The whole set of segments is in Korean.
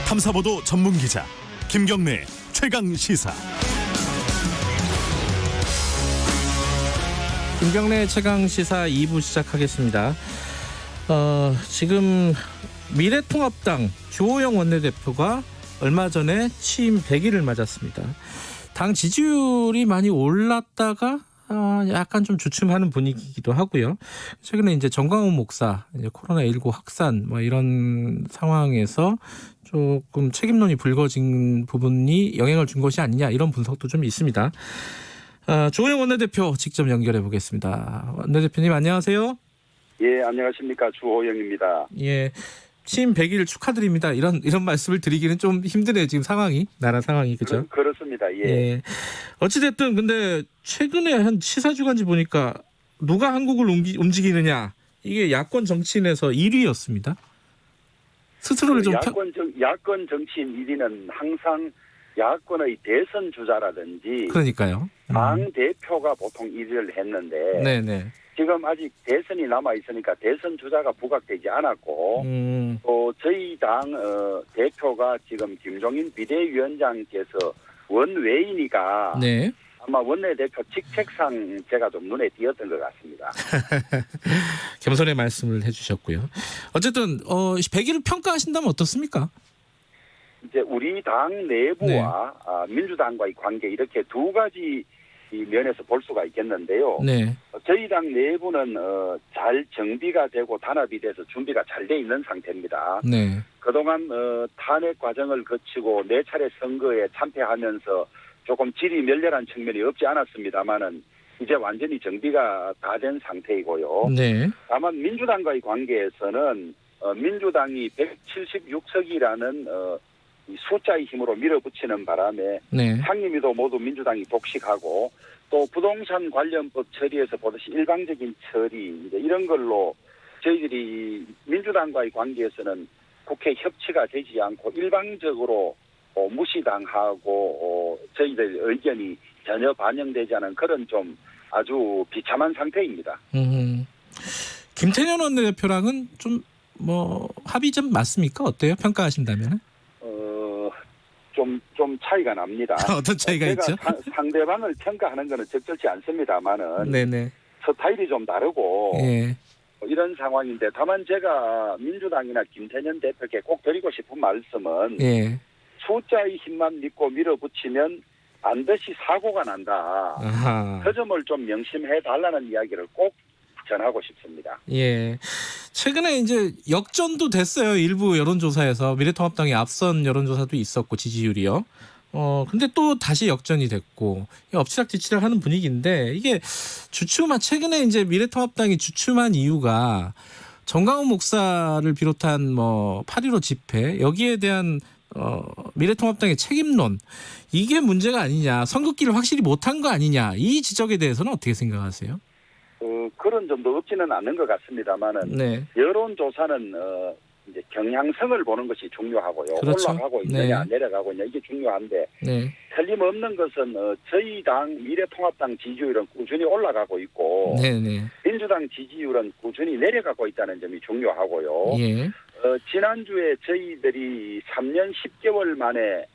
탐사보도 전문 기자 김경래 최강 시사. 김경래 최강 시사 2부 시작하겠습니다. 지금 미래통합당 주호영 원내대표가 얼마 전에 취임 100일을 맞았습니다. 당 지지율이 많이 올랐다가 약간 좀 주춤하는 분위기이기도 하고요. 최근에 이제 정광훈 목사 이제 코로나19 확산 이런 상황에서 조금 책임론이 불거진 부분이 영향을 준 것이 아니냐 이런 분석도 좀 있습니다. 주호영 원내대표 직접 연결해 보겠습니다. 원내대표님 안녕하세요. 예, 안녕하십니까. 주호영입니다. 예, 취임 100일 축하드립니다. 이런 말씀을 드리기는 좀 힘드네요. 지금 상황이, 나라 상황이. 그죠? 그렇습니다. 예. 예. 어찌됐든 근데 최근에 한 시사주간지 보니까 누가 한국을 움직이느냐 이게 야권 정치인에서 1위였습니다. 스스로를 좀 야권 정치인 1위는 항상 야권의 대선 주자라든지 그러니까요. 당 대표가 보통 1위를 했는데 네네. 지금 아직 대선이 남아 있으니까 대선 주자가 부각되지 않았고 또 저희 당 대표가 지금 김종인 비대위원장께서 원외이니까 네. 아마 원내대표 직책상 제가 좀 눈에 띄었던 것 같습니다. 겸손의 말씀을 해주셨고요. 어쨌든 100일을 평가하신다면 어떻습니까? 이제 우리 당 내부와 민주당과의 관계 이렇게 두 가지 이 면에서 볼 수가 있겠는데요. 네. 저희 당 내부는 잘 정비가 되고 단합이 돼서 준비가 잘 돼 있는 상태입니다. 네. 그동안 탄핵 과정을 거치고 4차례 선거에 참패하면서 조금 질이 멸렬한 측면이 없지 않았습니다만은 이제 완전히 정비가 다 된 상태이고요. 네. 다만 민주당과의 관계에서는 민주당이 176석이라는 이 숫자의 힘으로 밀어붙이는 바람에 네. 상임위도 모두 민주당이 독식하고 또 부동산 관련법 처리에서 보듯이 일방적인 처리 이제 이런 걸로 저희들이 민주당과의 관계에서는 국회 협치가 되지 않고 일방적으로 무시당하고 저희들 의견이 전혀 반영되지 않은 그런 좀 아주 비참한 상태입니다. 김태년 원내대표랑은 좀 합의 좀 맞습니까? 어때요? 평가하신다면? 좀 차이가 납니다. 어떤 차이가 있죠? 상대방을 평가하는 것은 적절치 않습니다만은 네네. 스타일이 좀 다르고 예. 이런 상황인데 다만 제가 민주당이나 김태년 대표께 꼭 드리고 싶은 말씀은 예. 숫자의 힘만 믿고 밀어붙이면 반드시 사고가 난다. 아하. 그 점을 좀 명심해 달라는 이야기를 꼭 전하고 싶습니다. 예. 최근에 이제 역전도 됐어요. 일부 여론조사에서 미래통합당이 앞선 여론조사도 있었고 지지율이요. 근데 또 다시 역전이 됐고 엎치락뒤치락 하는 분위기인데 이게 최근에 이제 미래통합당이 주춤한 이유가 정광훈 목사를 비롯한 8.15 집회 여기에 대한 미래통합당의 책임론 이게 문제가 아니냐, 선긋기를 확실히 못한 거 아니냐 이 지적에 대해서는 어떻게 생각하세요? 그런 점도 없지는 않는 것 같습니다만은 네. 여론조사는 이제 경향성을 보는 것이 중요하고요. 그렇죠. 올라가고 있느냐 네. 내려가고 있느냐 이게 중요한데 네. 틀림없는 것은 저희 당 미래통합당 지지율은 꾸준히 올라가고 있고 네네. 민주당 지지율은 꾸준히 내려가고 있다는 점이 중요하고요. 예. 지난주에 저희들이 3년 10개월 만에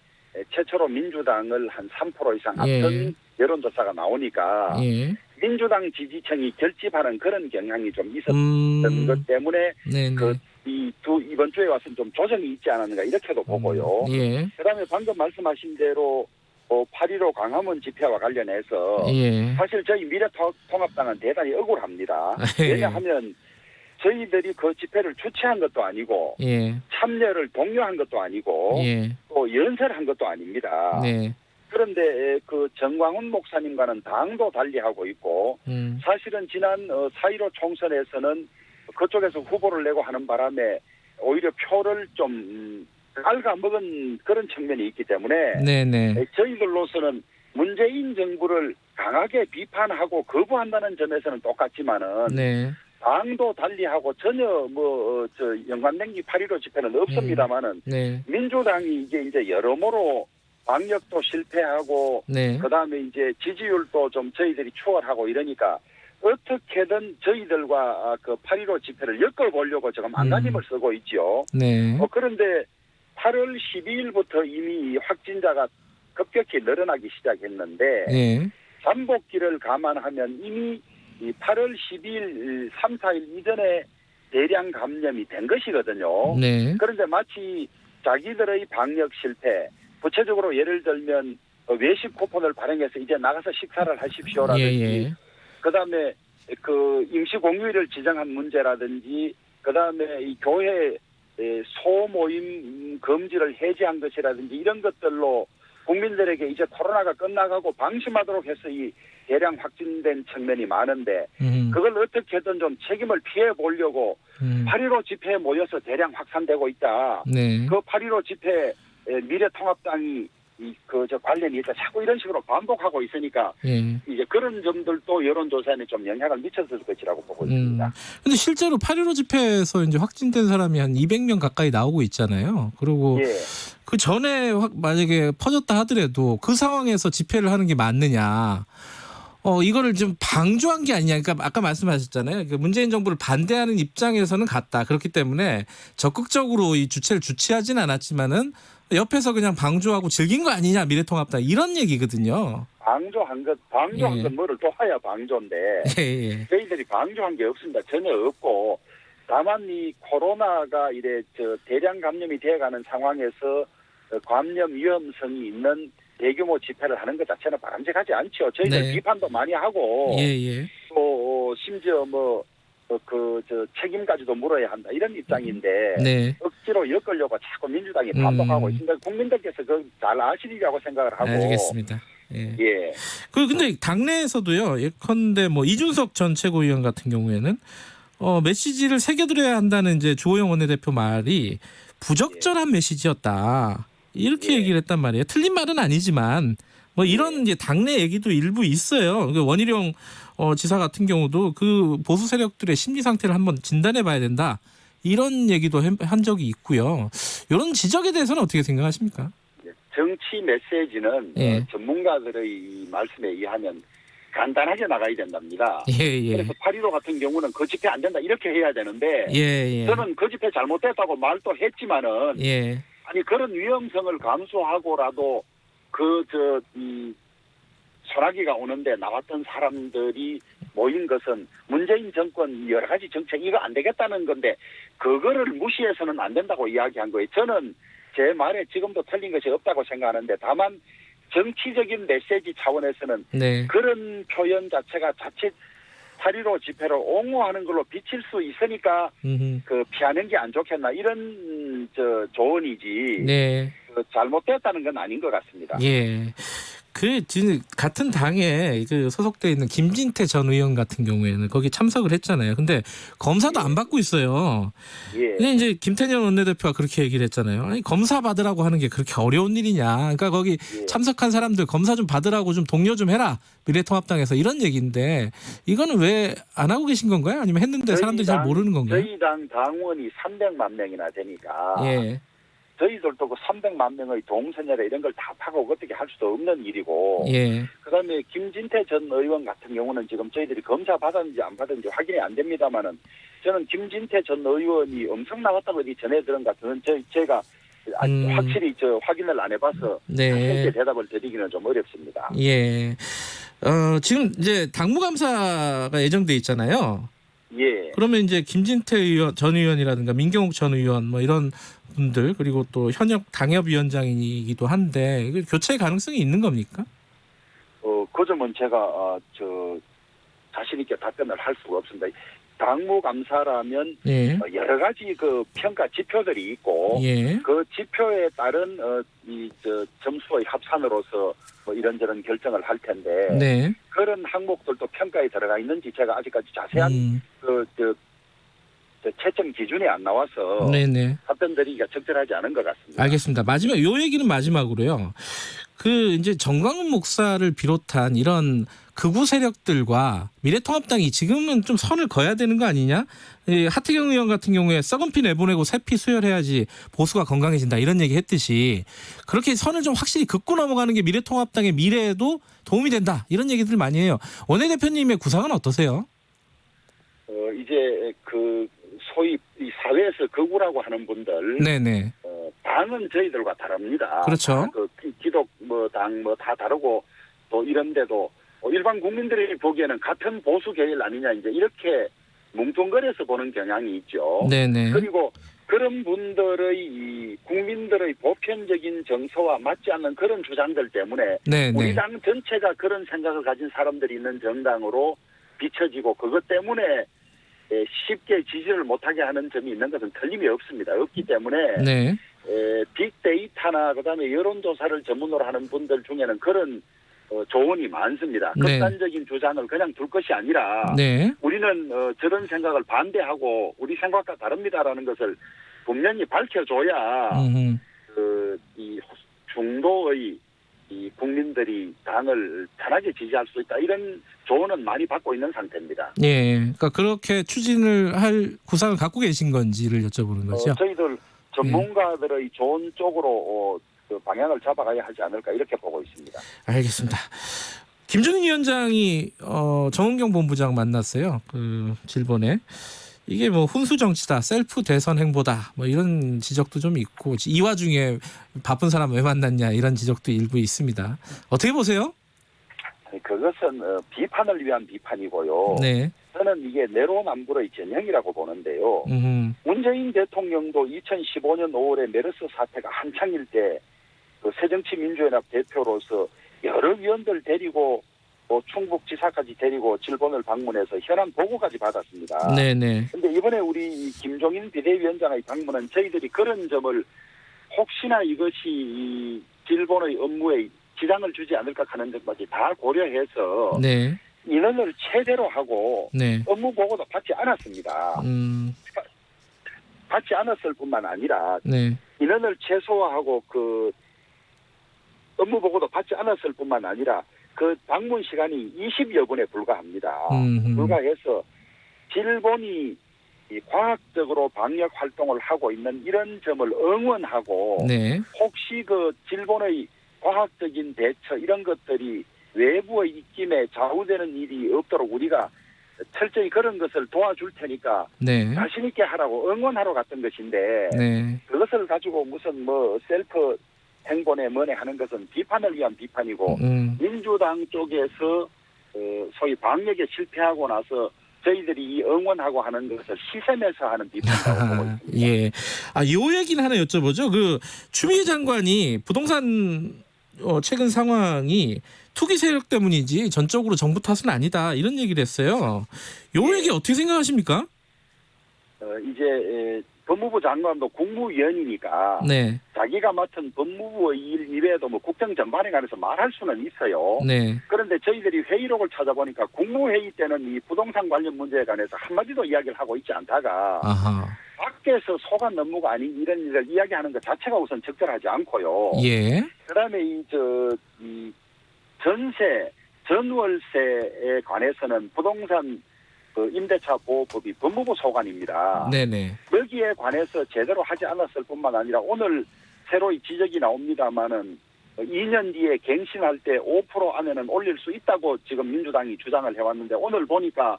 최초로 민주당을 한 3% 이상 앞선 예. 여론조사가 나오니까 예. 민주당 지지층이 결집하는 그런 경향이 좀 있었던 것 때문에 네네. 이번 주에 와서는 좀 조정이 있지 않았는가 이렇게도 보고요. 예. 그다음에 방금 말씀하신 대로 8.15 광화문 집회와 관련해서 예. 사실 저희 미래통합당은 대단히 억울합니다. 예. 왜냐하면 저희들이 그 집회를 주최한 것도 아니고 예. 참여를 독려한 것도 아니고 예. 또 연설한 것도 아닙니다. 네. 그런데 그 정광훈 목사님과는 당도 달리하고 있고 사실은 지난 4.15 총선에서는 그쪽에서 후보를 내고 하는 바람에 오히려 표를 좀 갉아먹은 그런 측면이 있기 때문에 네네. 저희들로서는 문재인 정부를 강하게 비판하고 거부한다는 점에서는 똑같지만은 네. 당도 달리하고 전혀 연관된 8.15 집회는 없습니다만은 네. 민주당이 이제 여러모로 방역도 실패하고 네. 그다음에 이제 지지율도 좀 저희들이 추월하고 이러니까 어떻게든 저희들과 그 8.15 집회를 엮어보려고 지금 안간힘을 쓰고 있죠. 네. 그런데 8월 12일부터 이미 이 확진자가 급격히 늘어나기 시작했는데 예. 잠복기를 감안하면 이미 이 8월 12일, 3, 4일 이전에 대량 감염이 된 것이거든요. 네. 그런데 마치 자기들의 방역 실패, 구체적으로 예를 들면 외식 쿠폰을 발행해서 이제 나가서 식사를 하십시오라든지, 예. 그다음에 그 임시 공휴일을 지정한 문제라든지, 그다음에 이 교회 소모임 금지를 해제한 것이라든지 이런 것들로 국민들에게 이제 코로나가 끝나가고 방심하도록 해서 이 대량 확진된 측면이 많은데 그걸 어떻게든 좀 책임을 피해 보려고 8.15 집회에 모여서 대량 확산되고 있다. 네. 그 8.15 집회 미래통합당이 저 관련이 있다. 자꾸 이런 식으로 반복하고 있으니까 예. 이제 그런 점들도 여론조사에 좀 영향을 미쳤을 것이라고 보고 있습니다. 근데 실제로 8.15 집회에서 이제 확진된 사람이 한 200명 가까이 나오고 있잖아요. 그리고 예. 그 전에 만약에 퍼졌다 하더라도 그 상황에서 집회를 하는 게 맞느냐. 이거를 좀 방조한 게 아니냐. 그러니까 아까 말씀하셨잖아요. 그 문재인 정부를 반대하는 입장에서는 같다. 그렇기 때문에 적극적으로 이 주체를 주치하진 않았지만은 옆에서 그냥 방조하고 즐긴 거 아니냐. 미래통합당 이런 얘기거든요. 방조한 건 뭐를 도와야 방조인데 예. 저희들이 방조한 게 없습니다. 전혀 없고 다만 이 코로나가 이래 대량 감염이 되어가는 상황에서 감염 위험성이 있는 대규모 집회를 하는 것 자체는 바람직하지 않죠. 저희들 네. 비판도 많이 하고 예. 또 심지어 책임까지도 물어야 한다 이런 입장인데 네. 억지로 엮으려고 자꾸 민주당이 반복하고 있습니다. 국민들께서 잘 아시리라고 생각을 하고. 알겠습니다. 예. 예. 근데 당내에서도요. 예컨대 뭐 이준석 전 최고위원 같은 경우에는 메시지를 새겨드려야 한다는 이제 주호영 원내대표 말이 부적절한 메시지였다. 이렇게 얘기를 했단 말이에요. 틀린 말은 아니지만 뭐 이런 이제 당내 얘기도 일부 있어요. 원희룡 지사 같은 경우도 그 보수 세력들의 심리 상태를 한번 진단해봐야 된다. 이런 얘기도 한 적이 있고요. 이런 지적에 대해서는 어떻게 생각하십니까? 정치 메시지는 예. 전문가들의 말씀에 의하면 간단하게 나가야 된답니다. 예. 그래서 8.15 같은 경우는 그 집회 안 된다 이렇게 해야 되는데 예. 저는 그 집회 잘못됐다고 말도 했지만은 예. 아니 그런 위험성을 감수하고라도 소나기가 오는데 나왔던 사람들이 모인 것은 문재인 정권 여러 가지 정책 이거 안 되겠다는 건데 그거를 무시해서는 안 된다고 이야기한 거예요. 저는 제 말에 지금도 틀린 것이 없다고 생각하는데 다만 정치적인 메시지 차원에서는 네. 그런 표현 자체가 자칫 8.15 집회를 옹호하는 걸로 비칠 수 있으니까 피하는 게 안 좋겠나 이런 조언이지. 네. 잘못됐다는 건 아닌 것 같습니다. 예. 같은 당에 소속돼 있는 김진태 전 의원 같은 경우에는 거기 참석을 했잖아요. 근데 검사도 안 받고 있어요. 예. 근데 이제 김태년 원내대표가 그렇게 얘기를 했잖아요. 아니 검사 받으라고 하는 게 그렇게 어려운 일이냐. 그러니까 거기 참석한 사람들 검사 좀 받으라고 좀 독려 좀 해라. 미래통합당에서 이런 얘기인데 이거는 왜 안 하고 계신 건가요? 아니면 했는데 사람들이 잘 모르는 건가요? 저희 당 당원이 300만 명이나 되니까 예. 저희들도 그 300만 명의 동선이라 이런 걸 다 파고 어떻게 할 수도 없는 일이고 예. 그다음에 김진태 전 의원 같은 경우는 지금 저희들이 검사 받았는지 안 받았는지 확인이 안 됩니다만은 저는 김진태 전 의원이 엄청 나왔다고 어디 전해 들은 것 같은 제가 확실히 확인을 안 해봐서 네. 대답을 드리기는 좀 어렵습니다. 예. 지금 이제 당무감사가 예정돼 있잖아요. 예. 그러면 이제 김진태 전 의원이라든가 민경욱 전 의원 뭐 이런 분들 그리고 또 현역 당협위원장이기도 한데 교체 가능성이 있는 겁니까? 그 점은 제가 자신 있게 답변을 할 수가 없습니다. 당무감사라면 예. 여러 가지 평가 지표들이 있고 예. 그 지표에 따른 점수의 합산으로서 뭐 이런저런 결정을 할 텐데 네. 그런 항목들도 평가에 들어가 있는지 제가 아직까지 자세한 채점 기준이 안 나와서 네네. 답변드리기가 적절하지 않은 것 같습니다. 알겠습니다. 마지막 요 얘기는 마지막으로요. 이제 정광훈 목사를 비롯한 이런 극우 세력들과 미래통합당이 지금은 좀 선을 그어야 되는 거 아니냐? 하태경 의원 같은 경우에 썩은 피 내보내고 새 피 수혈해야지 보수가 건강해진다 이런 얘기 했듯이 그렇게 선을 좀 확실히 긋고 넘어가는 게 미래통합당의 미래에도 도움이 된다 이런 얘기들 많이 해요. 원내대표님의 구상은 어떠세요? 이제 소위 이 사회에서 극우라고 하는 분들 네네. 다 당은 저희들과 다릅니다. 그렇죠. 그 기독 당 다 다르고 또 이런데도 일반 국민들이 보기에는 같은 보수 계열 아니냐 이제 이렇게 뭉뚱거려서 보는 경향이 있죠. 네네. 그리고 그런 분들의 이 국민들의 보편적인 정서와 맞지 않는 그런 주장들 때문에 네네. 우리 당 전체가 그런 생각을 가진 사람들이 있는 정당으로 비춰지고 그것 때문에 쉽게 지지를 못하게 하는 점이 있는 것은 틀림이 없습니다. 없기 때문에 네. 빅데이터나 그다음에 여론조사를 전문으로 하는 분들 중에는 그런 조언이 많습니다. 네. 극단적인 주장을 그냥 둘 것이 아니라 네. 우리는 저런 생각을 반대하고 우리 생각과 다릅니다라는 것을 분명히 밝혀줘야 이 중도의 이 국민들이 당을 편하게 지지할 수 있다. 이런 조언은 많이 받고 있는 상태입니다. 예. 그러니까 그렇게 추진을 할 구상을 갖고 계신 건지를 여쭤보는 거죠. 저희들 전문가들의 좋은 쪽으로 그 방향을 잡아가야 하지 않을까 이렇게 보고 있습니다. 알겠습니다. 김종인 위원장이 정은경 본부장 만났어요. 그 질본에 이게 뭐 훈수 정치다, 셀프 대선 행보다 뭐 이런 지적도 좀 있고 이 와중에 바쁜 사람 왜 만났냐 이런 지적도 일부 있습니다. 어떻게 보세요? 그것은 비판을 위한 비판이고요. 네. 저는 이게 내로남불의 전형이라고 보는데요. 문재인 대통령도 2015년 5월에 메르스 사태가 한창일 때 그 새정치민주연합 대표로서 여러 위원들 데리고 충북지사까지 데리고 질본을 방문해서 현안 보고까지 받았습니다. 네네. 근데 이번에 우리 김종인 비대위원장의 방문은 저희들이 그런 점을 혹시나 이것이 이 질본의 업무에 지장을 주지 않을까 하는 점까지 다 고려해서 네. 인원을 최대로 하고 네. 업무 보고도 받지 않았습니다. 받지 않았을 뿐만 아니라 네. 인원을 최소화하고 그 업무 보고도 받지 않았을 뿐만 아니라 그 방문 시간이 20여 분에 불과합니다. 불과해서 질본이 이 과학적으로 방역 활동을 하고 있는 이런 점을 응원하고 네. 혹시 그 질본의 과학적인 대처 이런 것들이 외부의 입김에 좌우되는 일이 없도록 우리가 철저히 그런 것을 도와줄 테니까 네. 자신 있게 하라고 응원하러 갔던 것인데 네. 그것을 가지고 무슨 셀프 행보네 뭐네 하는 것은 비판을 위한 비판이고 민주당 쪽에서 소위 방역에 실패하고 나서 저희들이 이 응원하고 하는 것을 시샘에서 하는 비판이라고 보고 있습니다. 예. 요 얘기는 하나 여쭤보죠. 그 추미애 장관이 부동산 최근 상황이 투기 세력 때문이지 전적으로 정부 탓은 아니다 이런 얘기를 했어요. 요 얘기 어떻게 생각하십니까? 이제 법무부 장관도 국무위원이니까 네. 자기가 맡은 법무부의 일 이외에도 국정 전반에 관해서 말할 수는 있어요. 네. 그런데 저희들이 회의록을 찾아보니까 국무회의 때는 이 부동산 관련 문제에 관해서 한마디도 이야기를 하고 있지 않다가 밖에서 소관 업무가 아닌 이런 일을 이야기하는 것 자체가 우선 적절하지 않고요. 예. 그다음에 이 전세, 전월세에 관해서는 부동산 임대차 보호법이 법무부 소관입니다. 네네. 여기에 관해서 제대로 하지 않았을 뿐만 아니라 오늘 새로이 지적이 나옵니다마는 2년 뒤에 갱신할 때 5% 안에는 올릴 수 있다고 지금 민주당이 주장을 해왔는데 오늘 보니까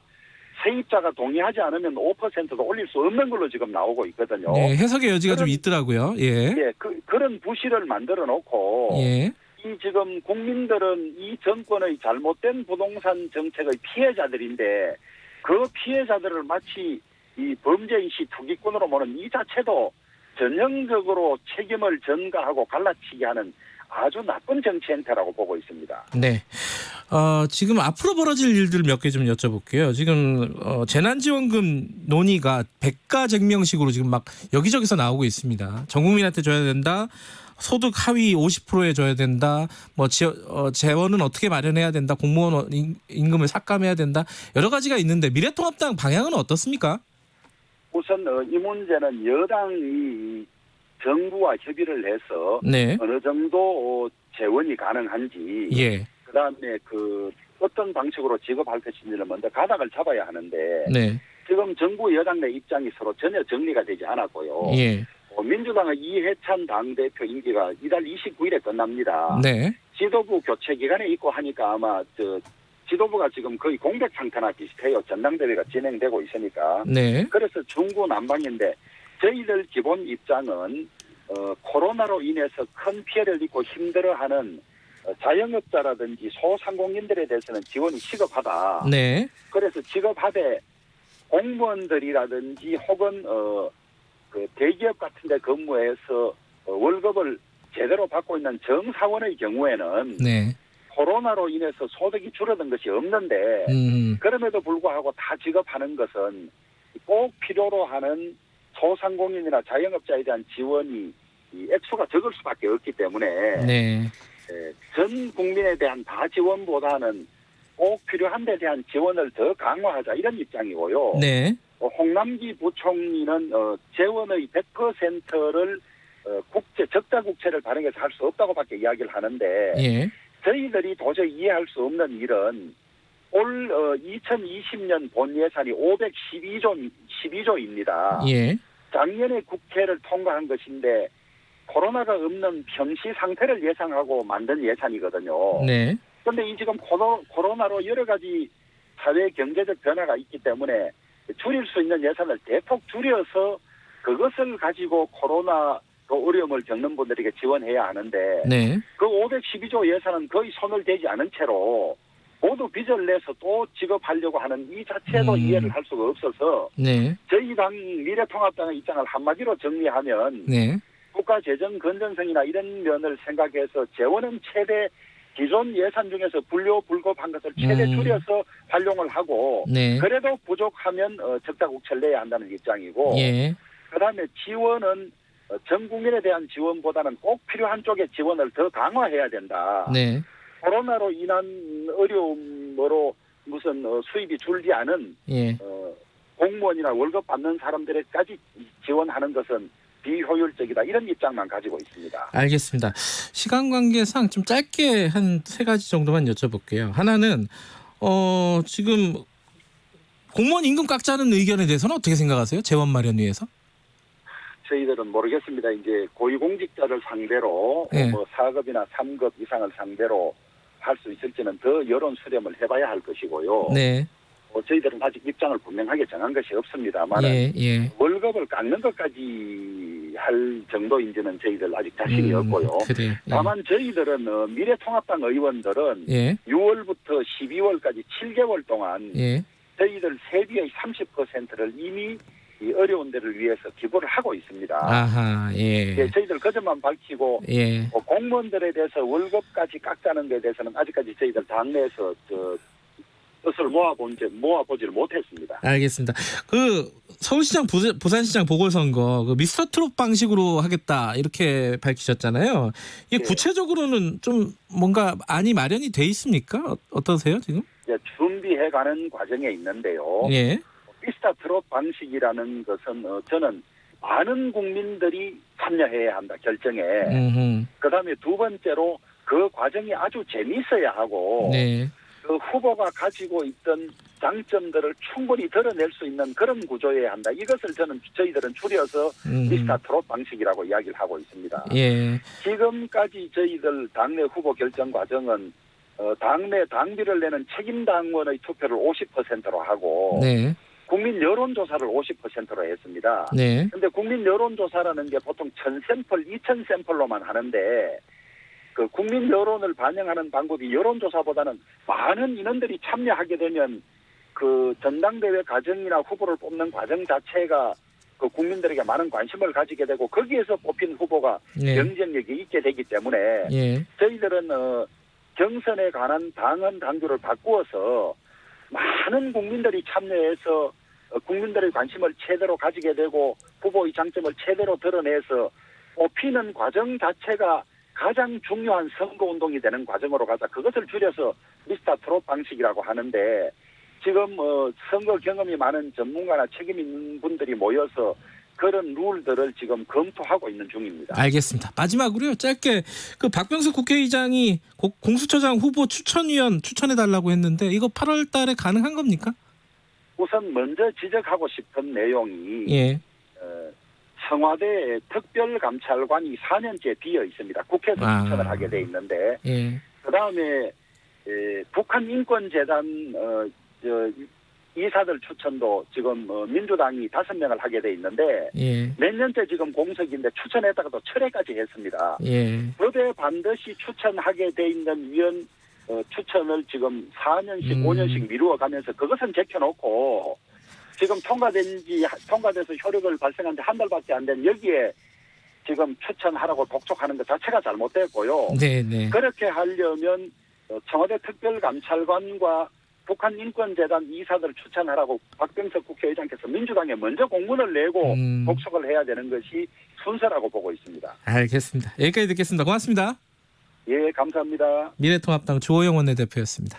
세입자가 동의하지 않으면 5%도 올릴 수 없는 걸로 지금 나오고 있거든요. 네, 해석의 여지가 좀 있더라고요. 예. 예, 그런 부실을 만들어 놓고 예. 이 지금 국민들은 이 정권의 잘못된 부동산 정책의 피해자들인데 그 피해자들을 마치 이 범죄인시 투기꾼으로 보는 이 자체도 전형적으로 책임을 전가하고 갈라치게 하는 아주 나쁜 정치 행태라고 보고 있습니다. 네. 지금 앞으로 벌어질 일들 몇 개 좀 여쭤볼게요. 지금 재난지원금 논의가 백가쟁명식으로 지금 막 여기저기서 나오고 있습니다. 전 국민한테 줘야 된다. 소득 하위 50%에 줘야 된다. 뭐 재원은 어떻게 마련해야 된다. 공무원 임금을 삭감해야 된다. 여러 가지가 있는데 미래통합당 방향은 어떻습니까? 우선 이 문제는 여당이 정부와 협의를 해서 네. 어느 정도 재원이 가능한지 예. 그다음에 어떤 방식으로 지급할 것인지를 먼저 가닥을 잡아야 하는데 네. 지금 정부 여당 내 입장이 서로 전혀 정리가 되지 않았고요. 예. 민주당의 이해찬 당대표 임기가 이달 29일에 끝납니다. 네. 지도부 교체 기간에 있고 하니까 아마 지도부가 지금 거의 공백 상태나 비슷해요. 전당대회가 진행되고 있으니까. 네. 그래서 중구난방인데 저희들 기본 입장은 코로나로 인해서 큰 피해를 입고 힘들어하는 자영업자라든지 소상공인들에 대해서는 지원이 시급하다. 네. 그래서 지급하되 공무원들이라든지 혹은 그 대기업 같은 데 근무해서 월급을 제대로 받고 있는 정사원의 경우에는 네. 코로나로 인해서 소득이 줄어든 것이 없는데 그럼에도 불구하고 다 지급하는 것은 꼭 필요로 하는 소상공인이나 자영업자에 대한 지원이 이 액수가 적을 수밖에 없기 때문에 네. 전 국민에 대한 다 지원보다는 꼭 필요한 데 대한 지원을 더 강화하자 이런 입장이고요. 네. 홍남기 부총리는 재원의 100%를 적자 국채를 발행해서 할 수 없다고밖에 이야기를 하는데 예. 저희들이 도저히 이해할 수 없는 일은 올 2020년 본 예산이 512조입니다. 예. 작년에 국회를 통과한 것인데 코로나가 없는 평시 상태를 예상하고 만든 예산이거든요. 네. 그런데 이 지금 코로나로 여러 가지 사회 경제적 변화가 있기 때문에 줄일 수 있는 예산을 대폭 줄여서 그것을 가지고 코로나로 어려움을 겪는 분들에게 지원해야 하는데 네. 그 512조 예산은 거의 손을 대지 않은 채로 모두 빚을 내서 또 지급하려고 하는 이 자체도 이해를 할 수가 없어서 네. 저희 당 미래통합당의 입장을 한마디로 정리하면 네. 국가 재정 건전성이나 이런 면을 생각해서 재원은 최대 기존 예산 중에서 불교불급한 것을 최대 줄여서 활용을 하고 네. 그래도 부족하면 적자 국채를 내야 한다는 입장이고 예. 그다음에 지원은 전 국민에 대한 지원보다는 꼭 필요한 쪽의 지원을 더 강화해야 된다. 네. 코로나로 인한 어려움으로 무슨 수입이 줄지 않은 예. 공무원이나 월급 받는 사람들에까지 지원하는 것은 비효율적이다 이런 입장만 가지고 있습니다. 알겠습니다. 시간 관계상 좀 짧게 한 세 가지 정도만 여쭤볼게요. 하나는 지금 공무원 임금 깎자는 의견에 대해서는 어떻게 생각하세요? 재원 마련 위해서? 저희들은 모르겠습니다. 이제 고위공직자를 상대로 네. 뭐 4급이나 3급 이상을 상대로 할 수 있을지는 더 여론 수렴을 해봐야 할 것이고요. 네. 저희들은 아직 입장을 분명하게 정한 것이 없습니다만 예. 월급을 깎는 것까지 할 정도인지는 저희들 아직 자신이 없고요. 그래요. 예. 다만 저희들은 미래통합당 의원들은 예. 6월부터 12월까지 7개월 동안 예. 저희들 세비의 30%를 이미 이 어려운 데를 위해서 기부를 하고 있습니다. 아하. 예. 저희들 그 점만 밝히고 예. 공무원들에 대해서 월급까지 깎자는 데 대해서는 아직까지 저희들 당내에서 뜻을 모아보지를 못했습니다. 알겠습니다. 그 서울시장 부산시장 보궐선거 그 미스터 트롯 방식으로 하겠다 이렇게 밝히셨잖아요. 이게 네. 구체적으로는 좀 뭔가 안이 마련이 돼 있습니까? 어떠세요 지금? 준비해가는 과정에 있는데요. 예. 미스터 트롯 방식이라는 것은 저는 많은 국민들이 참여해야 한다 결정에. 그다음에 두 번째로 그 과정이 아주 재미있어야 하고 네. 그 후보가 가지고 있던 장점들을 충분히 드러낼 수 있는 그런 구조여야 한다. 이것을 저희들은 줄여서 미스터 트롯 방식이라고 이야기를 하고 있습니다. 예. 지금까지 저희들 당내 후보 결정 과정은 당내 당비를 내는 책임당원의 투표를 50%로 하고 네. 국민 여론조사를 50%로 했습니다. 네. 그런데 국민 여론조사라는 게 보통 1000샘플, 2000샘플로만 하는데 그 국민 여론을 반영하는 방법이 여론조사보다는 많은 인원들이 참여하게 되면 그 전당대회 과정이나 후보를 뽑는 과정 자체가 그 국민들에게 많은 관심을 가지게 되고 거기에서 뽑힌 후보가 네. 경쟁력이 있게 되기 때문에 예. 저희들은 경선에 관한 당헌 당규를 바꾸어서 많은 국민들이 참여해서 국민들의 관심을 최대로 가지게 되고 후보의 장점을 최대로 드러내서 뽑히는 과정 자체가 가장 중요한 선거운동이 되는 과정으로 가자. 그것을 줄여서 미스터 트롯 방식이라고 하는데 지금 선거 경험이 많은 전문가나 책임 있는 분들이 모여서 그런 룰들을 지금 검토하고 있는 중입니다. 알겠습니다. 마지막으로요. 짧게 그 박병석 국회의장이 공수처장 후보 추천위원 추천해달라고 했는데 이거 8월 달에 가능한 겁니까? 우선 먼저 지적하고 싶은 내용이 예. 청와대 특별감찰관이 4년째 비어 있습니다. 국회에서 추천을 하게 돼 있는데 예. 그다음에 북한인권재단 이사들 추천도 지금 민주당이 5명을 하게 돼 있는데 예. 몇 년째 지금 공석인데 추천했다가 또 철회까지 했습니다. 예. 그런데 반드시 추천하게 돼 있는 위원 추천을 지금 4년씩 5년씩 미루어 가면서 그것은 제껴놓고 지금 통과돼서 효력을 발생한 지 한 달밖에 안 된 여기에 지금 추천하라고 독촉하는 것 자체가 잘못됐고요. 네. 그렇게 하려면 청와대 특별감찰관과 북한인권재단 이사들 추천하라고 박병석 국회의장께서 민주당에 먼저 공문을 내고 독촉을 해야 되는 것이 순서라고 보고 있습니다. 알겠습니다. 여기까지 듣겠습니다. 고맙습니다. 예, 감사합니다. 미래통합당 주호영 원내대표였습니다.